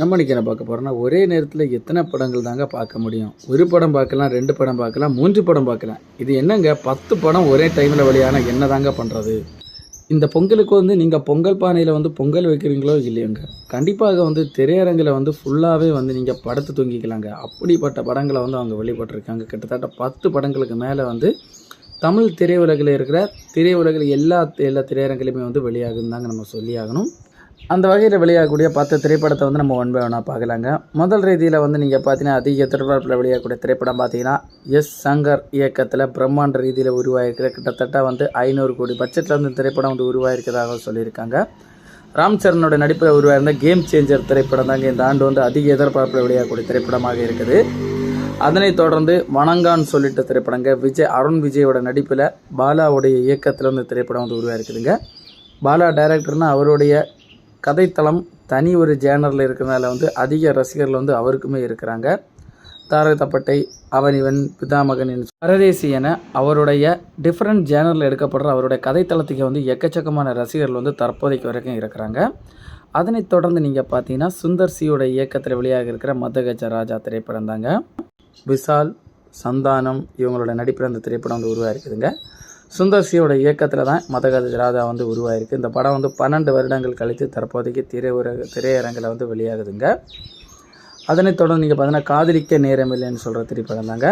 நம்ம இன்றைக்கி என்ன பார்க்க போகிறோம்னா, ஒரே நேரத்தில் எத்தனை படங்கள் தாங்க பார்க்க முடியும்? ஒரு படம் பார்க்கலாம், 2 படம் பார்க்கலாம், 3 படம் பார்க்கலாம். இது என்னங்க 10 படம் ஒரே டைமில் வெளியானா என்ன தாங்க பண்ணுறது? இந்த பொங்கலுக்கு நீங்கள் பொங்கல் பானையில் பொங்கல் வைக்கிறீங்களோ இல்லையோங்க, கண்டிப்பாக திரையரங்கில் ஃபுல்லாகவே நீங்கள் படுத்து தூங்கிக்கலாங்க. அப்படிப்பட்ட படங்களை அவங்க வெளிப்பட்டிருக்காங்க. கிட்டத்தட்ட 10 படங்களுக்கு மேலே தமிழ் திரையுலகில் இருக்கிற திரையுலகில் எல்லா திரையரங்கிலுமே வெளியாகுதுன்னு தாங்க நம்ம சொல்லி ஆகணும். அந்த வகையில் வெளியாகக்கூடிய 10 திரைப்படத்தை நம்ம ஒன் பை ஒன்னாக பார்க்கலாங்க. முதல் ரீதியில் நீங்கள் பார்த்தீங்கன்னா, அதிக திரைப்படத்தில் வெளியாகக்கூடிய திரைப்படம் பார்த்தீங்கன்னா எஸ் சங்கர் இயக்கத்தில் பிரம்மாண்ட ரீதியில் உருவாகிருக்கிற கிட்டத்தட்ட 500 கோடி பட்ஜெட்டில் திரைப்படம் உருவாகிருக்கிறதாக சொல்லியிருக்காங்க. ராம் சரணோட நடிப்பில் உருவாயிருந்த கேம் சேஞ்சர் திரைப்படம் தாங்க இந்த ஆண்டு அதிக எதிர்பார்ப்பில் வெளியாகக்கூடிய திரைப்படமாக இருக்குது. அதனைத் தொடர்ந்து வணங்கான்னு சொல்லிட்ட திரைப்படங்க அருண் விஜயோட நடிப்பில் பாலாவுடைய இயக்கத்தில் திரைப்படம் உருவாகிருக்குதுங்க. பாலா டைரக்டர்னால் அவருடைய கதைத்தளம் தனி ஒரு ஜேனரில் இருக்கிறனால அதிக ரசிகர்கள் அவருக்குமே இருக்கிறாங்க. தாரகப்பட்டை, அவனிவன், பிதாமகன், பரதேசி என அவருடைய டிஃப்ரெண்ட் ஜேனரில் எடுக்கப்படுற அவருடைய கதைத்தளத்துக்கு எக்கச்சக்கமான ரசிகர்கள் தற்போதைக்கு வரைக்கும் இருக்கிறாங்க. அதனைத் தொடர்ந்து நீங்கள் பார்த்தீங்கன்னா சுந்தர் சியோட இயக்கத்தில் வெளியாக இருக்கிற மதகஜ ராஜா திரைப்படம் தாங்க. விஷால், சந்தானம் இவங்களோட நடிப்பில் அந்த திரைப்படம் உருவாகிருக்குதுங்க. சுந்தர் சியோட இயக்கத்தில் தான் மதகஜ ராஜா உருவாயிருக்கு. இந்த படம் 12 வருடங்கள் கழித்து தற்போதைக்கு திரையரங்கில் வெளியாகுதுங்க. அதனைத் தொடர்ந்து நீங்கள் பார்த்தீங்கன்னா காதலிக்க நேரமில்லைன்னு சொல்கிற திரைப்படம் தாங்க.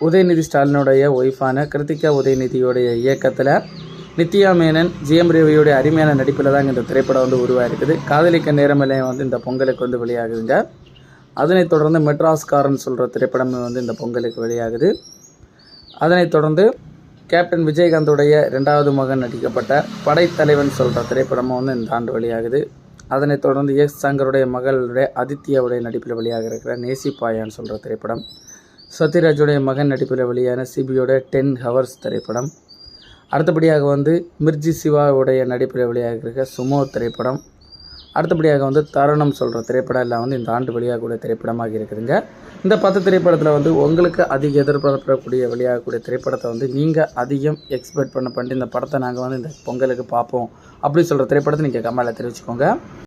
உதயநிதி ஸ்டாலினுடைய ஒய்ஃபான கிருத்திகா உதயநிதியோடைய இயக்கத்தில் நித்யா மேனன், ஜிஎம் ரவியோடைய அருமையான நடிப்பில் தாங்க இந்த திரைப்படம் உருவாயிருக்குது. காதலிக்க நேரமில்லை இந்த பொங்கலுக்கு வெளியாகுதுங்க. அதனைத் தொடர்ந்து மெட்ராஸ்காரன் சொல்கிற திரைப்படம் இந்த பொங்கலுக்கு வெளியாகுது. அதனைத் தொடர்ந்து கேப்டன் விஜயகாந்தோடைய 2வது மகன் நடிக்கப்பட்ட படைத்தலைவன் சொல்கிற திரைப்படமும் இந்த ஆண்டு வெளியாகுது. அதனைத் தொடர்ந்து எஸ் சங்கருடைய மகளுடைய அதித்யாவுடைய நடிப்பில் வெளியாக இருக்கிற நேசிப்பாயான்னு சொல்கிற திரைப்படம், சத்யராஜுடைய மகன் நடிப்பில் வெளியான சிபியோட 10 ஹவர்ஸ் திரைப்படம், அடுத்தபடியாக மிர்ஜி சிவாவுடைய நடிப்பில் வெளியாக இருக்கிற சுமோ திரைப்படம், அடுத்தபடியாக தருணம் சொல்கிற திரைப்படம் எல்லாம் இந்த ஆண்டு வெளியாகக்கூடிய திரைப்படமாக இருக்குதுங்க. இந்த 10 திரைப்படத்தில் உங்களுக்கு அதிக எதிர்பார்க்கக்கூடிய வெளியாகக்கூடிய திரைப்படத்தை நீங்கள் அதிகம் எக்ஸ்பெக்ட் பண்ணிட்டு இந்த படத்தை நாங்கள் இந்த பொங்கலுக்கு பார்ப்போம் அப்படி சொல்கிற திரைப்படத்தை நீங்கள் கமெண்ட்டில் தெரிவிச்சுக்கோங்க.